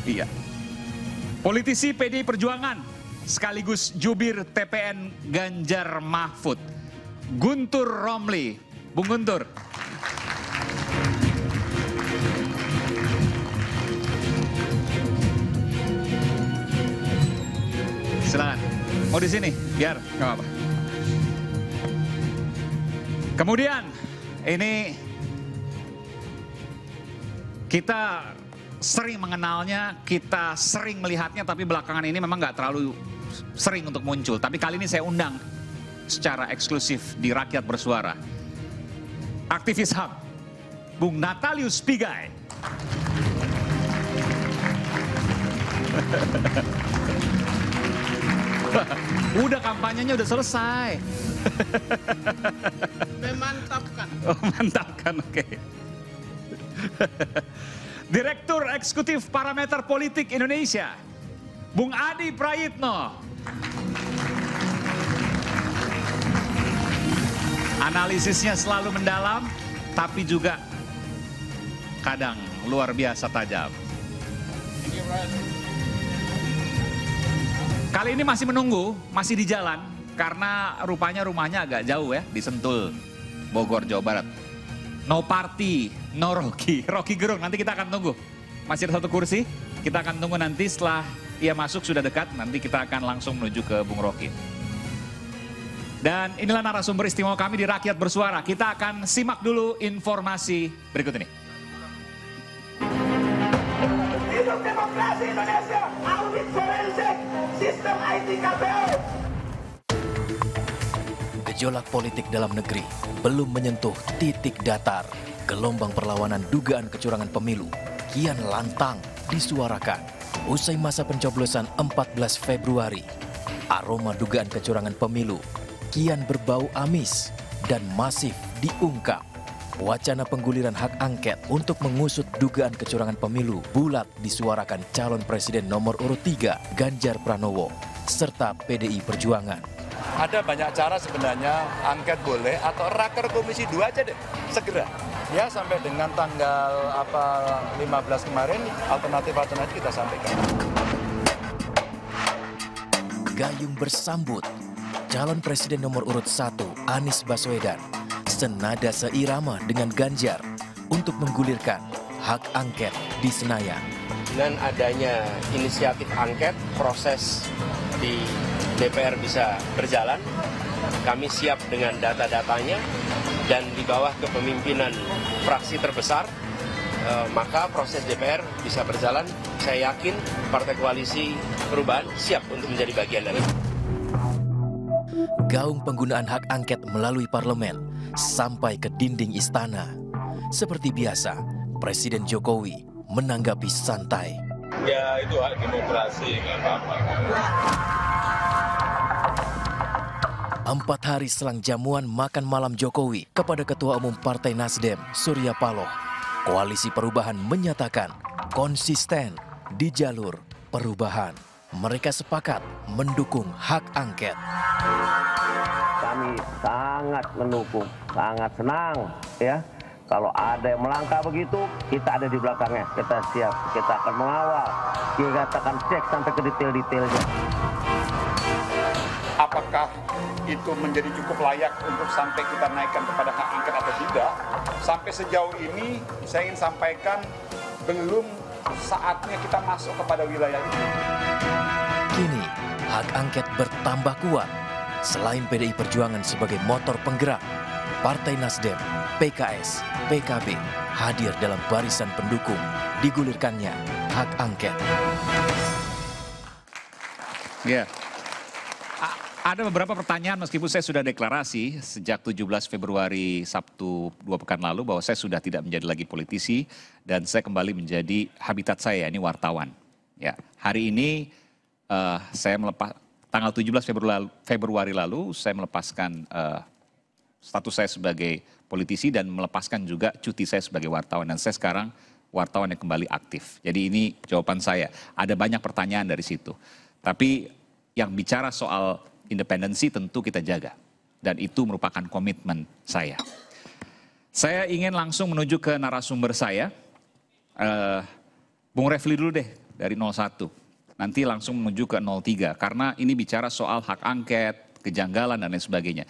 Iya. Politisi PDI Perjuangan sekaligus jubir TPN Ganjar Mahfud, Guntur Romli. Bung Guntur. Silakan. Mau di sini, biar nggak apa-apa. Kemudian ini kita sering mengenalnya, kita sering melihatnya, tapi belakangan ini memang nggak terlalu sering untuk muncul. Tapi kali ini saya undang secara eksklusif di Rakyat Bersuara. Aktivis HAM, Bung Natalius Pigai. Udah kampanyenya udah selesai. Memantapkan. Oh, mantapkan, oke. Direktur Eksekutif Parameter Politik Indonesia, Bung Adi Prayitno. Analisisnya selalu mendalam, tapi juga kadang luar biasa tajam. Kali ini masih menunggu, masih di jalan, karena rupanya rumahnya agak jauh ya, di Sentul, Bogor, Jawa Barat. No party, no Rocky. Rocky Gerung, nanti kita akan tunggu. Masih ada satu kursi, kita akan tunggu nanti setelah ia masuk sudah dekat, nanti kita akan langsung menuju ke Bung Rocky. Dan inilah narasumber istimewa kami di Rakyat Bersuara. Kita akan simak dulu informasi berikut ini. Hidup demokrasi Indonesia, audit forensik, sistem IT KPU. Gejolak politik dalam negeri belum menyentuh titik datar. Gelombang perlawanan dugaan kecurangan pemilu kian lantang disuarakan. Usai masa pencoblosan 14 Februari, aroma dugaan kecurangan pemilu kian berbau amis dan masif diungkap. Wacana pengguliran hak angket untuk mengusut dugaan kecurangan pemilu bulat disuarakan calon presiden nomor urut 3 Ganjar Pranowo serta PDI Perjuangan. Ada banyak cara sebenarnya, angket boleh atau raker komisi 2 aja deh, segera. Ya sampai dengan tanggal 15 kemarin, alternatif kita sampaikan. Gayung bersambut, calon presiden nomor urut 1 Anies Baswedan senada seirama dengan Ganjar untuk menggulirkan hak angket di Senayan. Dengan adanya inisiatif angket, proses di DPR bisa berjalan. Kami siap dengan data-datanya dan di bawah kepemimpinan fraksi terbesar, maka proses DPR bisa berjalan. Saya yakin Partai Koalisi Perubahan siap untuk menjadi bagian dari itu. Gaung penggunaan hak angket melalui parlemen sampai ke dinding istana. Seperti biasa, Presiden Jokowi menanggapi santai. Ya itu hak demokrasi, nggak apa-apa. 4 hari selang jamuan makan malam Jokowi kepada Ketua Umum Partai Nasdem, Surya Paloh, Koalisi Perubahan menyatakan konsisten di jalur perubahan. Mereka sepakat mendukung hak angket. Kami sangat mendukung, sangat senang ya. Kalau ada yang melangkah begitu, kita ada di belakangnya. Kita siap, kita akan mengawal. Kita akan cek sampai ke detail-detailnya. Apakah itu menjadi cukup layak untuk sampai kita naikkan kepada hak angket atau tidak? Sampai sejauh ini saya ingin sampaikan belum saatnya kita masuk kepada wilayah ini. Kini hak angket bertambah kuat. Selain PDI Perjuangan sebagai motor penggerak, Partai Nasdem, PKS, PKB hadir dalam barisan pendukung digulirkannya hak angket. Ya. Ada beberapa pertanyaan meskipun saya sudah deklarasi sejak 17 Februari Sabtu 2 pekan lalu bahwa saya sudah tidak menjadi lagi politisi dan saya kembali menjadi habitat saya, ini wartawan. Ya, hari ini saya melepas tanggal 17 Februari lalu saya melepaskan status saya sebagai politisi dan melepaskan juga cuti saya sebagai wartawan dan saya sekarang wartawan yang kembali aktif. Jadi ini jawaban saya. Ada banyak pertanyaan dari situ. Tapi yang bicara soal independensi tentu kita jaga. Dan itu merupakan komitmen saya. Saya ingin langsung menuju ke narasumber saya. Bung Refli dulu deh dari 01. Nanti langsung menuju ke 03 karena ini bicara soal hak angket, kejanggalan dan lain sebagainya.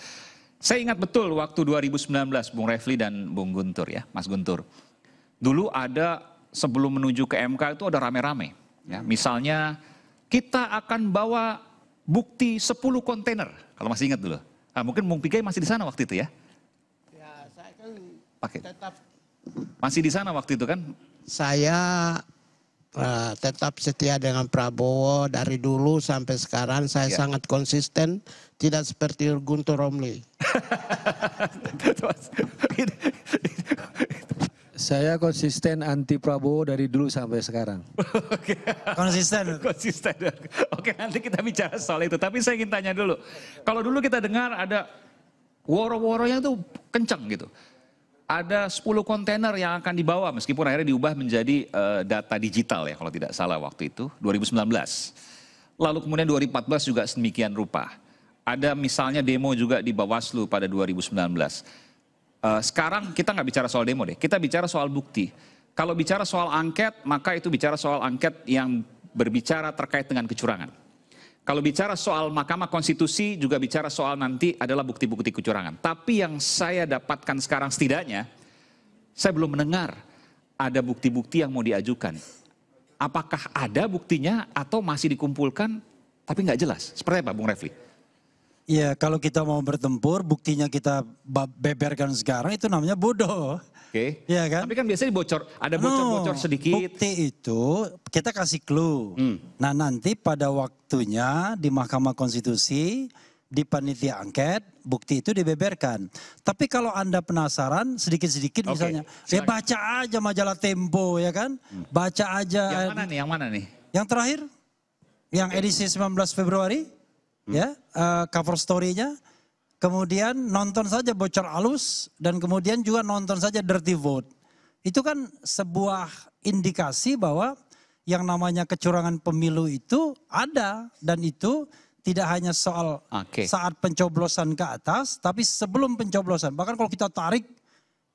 Saya ingat betul waktu 2019 Bung Refli dan Bung Guntur ya, Mas Guntur. Dulu ada sebelum menuju ke MK itu ada rame-rame. Ya, misalnya kita akan bawa bukti 10 kontainer, kalau masih ingat dulu. Nah, mungkin Bung Pigai masih di sana waktu itu ya? Ya, saya kan tetap masih di sana waktu itu kan? Saya tetap setia dengan Prabowo dari dulu sampai sekarang. Saya sangat konsisten, tidak seperti Guntur Romli. Saya konsisten anti Prabowo dari dulu sampai sekarang. Konsisten. Konsisten. Oke, nanti kita bicara soal itu. Tapi saya ingin tanya dulu. Kalau dulu kita dengar ada woro-woronya tuh kencang gitu. Ada 10 kontainer yang akan dibawa meskipun akhirnya diubah menjadi data digital ya kalau tidak salah waktu itu 2019. Lalu kemudian 2014 juga sedemikian rupa. Ada misalnya demo juga di Bawaslu pada 2019. Sekarang kita nggak bicara soal demo deh, kita bicara soal bukti. Kalau bicara soal angket, maka itu bicara soal angket yang berbicara terkait dengan kecurangan. Kalau bicara soal Mahkamah Konstitusi juga bicara soal nanti adalah bukti-bukti kecurangan. Tapi yang saya dapatkan sekarang setidaknya, saya belum mendengar ada bukti-bukti yang mau diajukan. Apakah ada buktinya atau masih dikumpulkan tapi nggak jelas? Seperti apa Bung Refli? Ya kalau kita mau bertempur, buktinya kita beberkan sekarang itu namanya bodoh. Oke. Ya kan? Tapi kan biasanya bocor, ada bocor-bocor sedikit. Bukti itu kita kasih clue. Nah nanti pada waktunya di Mahkamah Konstitusi, di panitia angket, bukti itu dibeberkan. Tapi kalau Anda penasaran sedikit-sedikit misalnya, ya baca aja majalah Tempo ya kan? Baca aja. Yang mana nih? Yang mana nih? Yang terakhir, yang edisi 19 Februari, ya cover story-nya. Kemudian nonton saja Bocor Alus dan kemudian juga nonton saja Dirty Vote. Itu kan sebuah indikasi bahwa yang namanya kecurangan pemilu itu ada dan itu tidak hanya soal saat pencoblosan ke atas tapi sebelum pencoblosan. Bahkan kalau kita tarik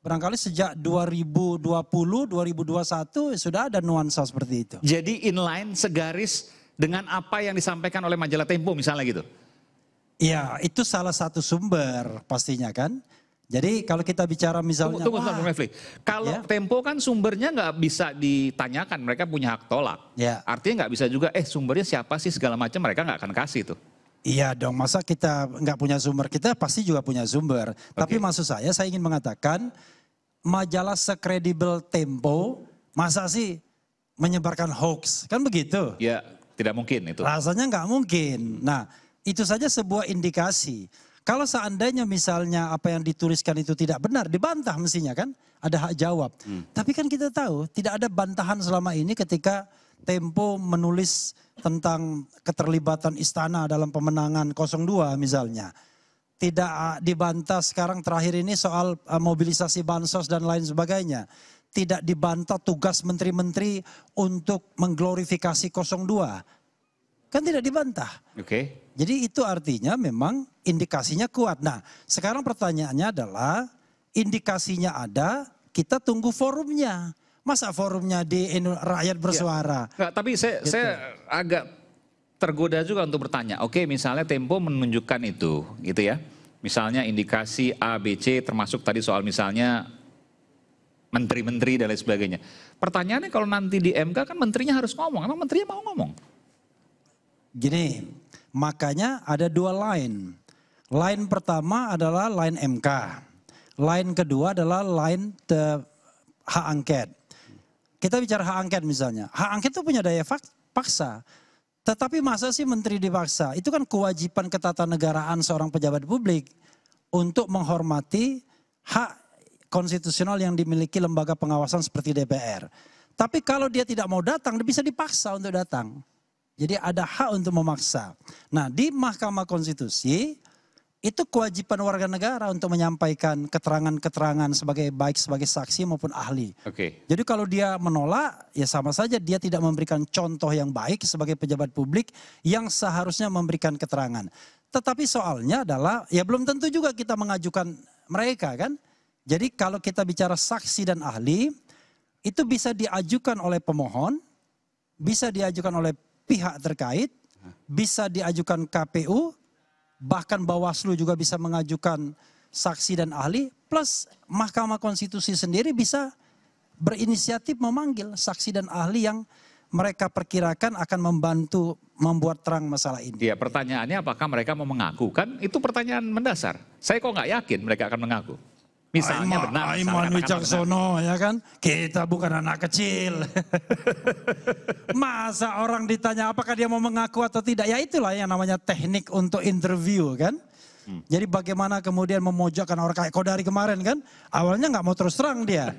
barangkali sejak 2020, 2021 sudah ada nuansa seperti itu. Jadi inline segaris dengan apa yang disampaikan oleh majalah Tempo misalnya gitu? Iya, itu salah satu sumber pastinya kan. Jadi kalau kita bicara misalnya... Tunggu Bung Refli. Kalau Tempo kan sumbernya nggak bisa ditanyakan, mereka punya hak tolak. Ya. Artinya nggak bisa juga, sumbernya siapa sih segala macam, mereka nggak akan kasih tuh. Iya dong, masa kita nggak punya sumber, kita pasti juga punya sumber. Tapi maksud saya ingin mengatakan, majalah sekredibel Tempo, masa sih menyebarkan hoax, kan begitu? Ya, tidak mungkin itu. Rasanya nggak mungkin. Nah, itu saja sebuah indikasi. Kalau seandainya misalnya apa yang dituliskan itu tidak benar, dibantah mestinya kan, ada hak jawab. Tapi kan kita tahu tidak ada bantahan selama ini ketika Tempo menulis tentang keterlibatan istana dalam pemenangan 02 misalnya. Tidak dibantah sekarang terakhir ini soal mobilisasi bansos dan lain sebagainya. Tidak dibantah tugas menteri-menteri untuk mengglorifikasi 02. Kan tidak dibantah. Jadi itu artinya memang indikasinya kuat. Nah sekarang pertanyaannya adalah indikasinya ada, kita tunggu forumnya. Masa forumnya di rakyat bersuara? Nggak, tapi saya agak tergoda juga untuk bertanya. Oke, misalnya Tempo menunjukkan itu, gitu ya. Misalnya indikasi A, B, C termasuk tadi soal misalnya menteri-menteri dan lain sebagainya. Pertanyaannya kalau nanti di MK kan menterinya harus ngomong. Emang menterinya mau ngomong? Gini, makanya ada dua line. Line pertama adalah line MK. Line kedua adalah line hak angket. Kita bicara hak angket misalnya. Hak angket itu punya daya paksa. Tetapi masa sih menteri dipaksa? Itu kan kewajiban ketatanegaraan seorang pejabat publik untuk menghormati hak konstitusional yang dimiliki lembaga pengawasan seperti DPR. Tapi kalau dia tidak mau datang, dia bisa dipaksa untuk datang. Jadi ada hak untuk memaksa. Nah di Mahkamah Konstitusi itu kewajiban warga negara untuk menyampaikan keterangan-keterangan baik sebagai saksi maupun ahli. Jadi kalau dia menolak ya sama saja dia tidak memberikan contoh yang baik sebagai pejabat publik yang seharusnya memberikan keterangan. Tetapi soalnya adalah ya belum tentu juga kita mengajukan mereka kan. Jadi kalau kita bicara saksi dan ahli, itu bisa diajukan oleh pemohon, bisa diajukan oleh pihak terkait, bisa diajukan KPU, bahkan Bawaslu juga bisa mengajukan saksi dan ahli, plus Mahkamah Konstitusi sendiri bisa berinisiatif memanggil saksi dan ahli yang mereka perkirakan akan membantu membuat terang masalah ini. Ya, pertanyaannya apakah mereka mau mengaku? Kan itu pertanyaan mendasar. Saya kok nggak yakin mereka akan mengaku. Misalnya benar. Aiman Wicaksono ya kan, kita bukan anak kecil. Masa orang ditanya apakah dia mau mengaku atau tidak, ya itulah yang namanya teknik untuk interview kan. Jadi bagaimana kemudian memojokkan orang kayak Kodari kemarin kan, awalnya nggak mau terus terang dia.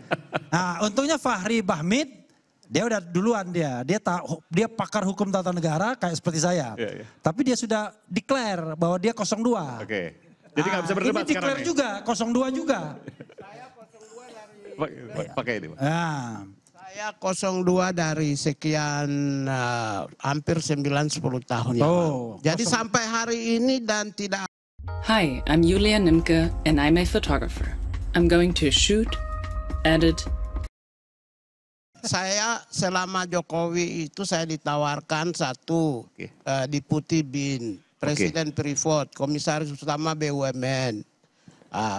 Nah untungnya Fahri Bahmid, dia udah duluan dia pakar hukum tata negara kayak seperti saya. Tapi dia sudah declare bahwa dia 02. Oke. Jadi nggak bisa berdebat ini declare juga, 02 juga. Saya 02 dari... Pakai itu. Saya 02 dari sekian hampir 9-10 tahun yang lalu. Jadi sampai hari ini dan tidak... Hi, I'm Julia Nimke and I'm a photographer. I'm going to shoot, edit. Saya selama Jokowi itu saya ditawarkan satu Deputi BIN. Presiden Freeport, Komisaris Utama BUMN,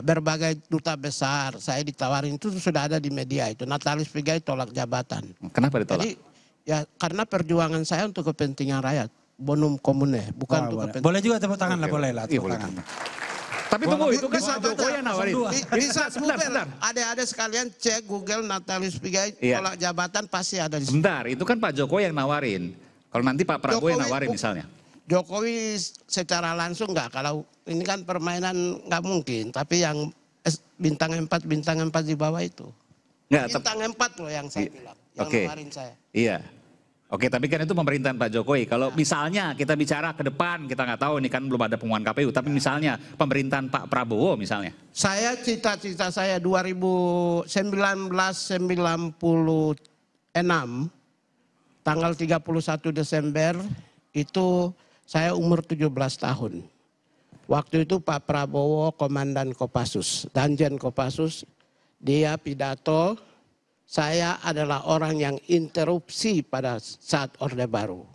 berbagai duta besar, saya ditawarin, itu sudah ada di media itu. Natalis Pigai tolak jabatan. Kenapa ditolak? Jadi ya karena perjuangan saya untuk kepentingan rakyat, bonum komune, bukan untuk kepentingan. Boleh juga tepuk tangan lah, boleh lah tepuk tangan. Tapi tunggu, itu kan Pak Jokowi yang nawarin. Bisa sebentar. Adik-adik sekalian cek Google Natalis Pigai tolak jabatan pasti ada di situ. Sebentar, itu kan Pak Jokowi yang nawarin. Kalau nanti Pak Prabowo yang nawarin misalnya. Jokowi secara langsung enggak, kalau ini kan permainan enggak mungkin, tapi yang bintang 4 di bawah itu. Enggak, bintang 4 loh yang saya bilang, yang nawarin saya. Iya. Oke, tapi kan itu pemerintahan Pak Jokowi. Kalau misalnya kita bicara ke depan, kita nggak tahu, ini kan belum ada pengumuman KPU, tapi misalnya pemerintahan Pak Prabowo misalnya. Saya cita-cita saya 1996, tanggal 31 Desember, itu saya umur 17 tahun. Waktu itu Pak Prabowo Komandan Kopassus, Danjen Kopassus, dia pidato, saya adalah orang yang interupsi pada saat Orde Baru.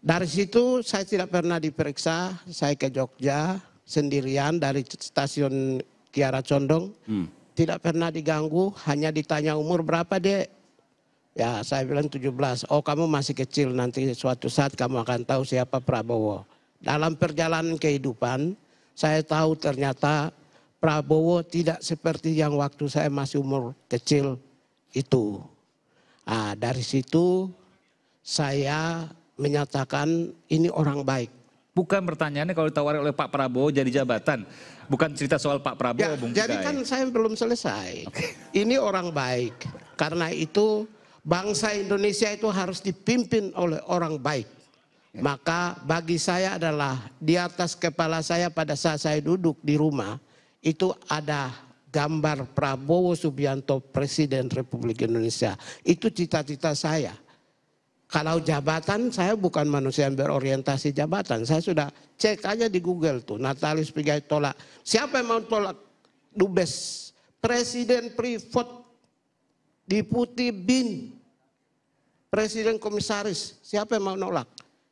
Dari situ saya tidak pernah diperiksa, saya ke Jogja sendirian dari stasiun Kiara Condong, tidak pernah diganggu, hanya ditanya umur berapa Dek. Ya saya bilang 17, oh kamu masih kecil, nanti suatu saat kamu akan tahu siapa Prabowo. Dalam perjalanan kehidupan saya tahu ternyata Prabowo tidak seperti yang waktu saya masih umur kecil itu. Nah, dari situ saya menyatakan ini orang baik. Bukan pertanyaannya kalau ditawari oleh Pak Prabowo jadi jabatan. Bukan cerita soal Pak Prabowo, Bung Jadi kan saya belum selesai. Ini orang baik. Karena itu bangsa Indonesia itu harus dipimpin oleh orang baik. Maka bagi saya adalah di atas kepala saya pada saat saya duduk di rumah, itu ada gambar Prabowo Subianto Presiden Republik Indonesia. Itu cita-cita saya. Kalau jabatan, saya bukan manusia yang berorientasi jabatan. Saya sudah cek aja di Google tuh, Natalis Pigai tolak. Siapa yang mau tolak? Dubes, Presiden Freeport, Deputi BIN, Presiden Komisaris, siapa yang mau nolak?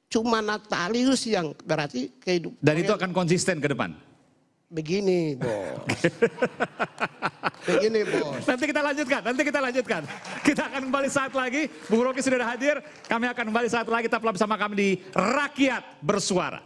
Cuma Natalius yang berarti kehidupan. Dan itu akan konsisten ke depan? Begini bos. Begini bos. Nanti kita lanjutkan. Kita akan kembali saat lagi. Bung Rocky sudah hadir. Kami akan kembali saat lagi. Tetaplah bersama kami di Rakyat Bersuara.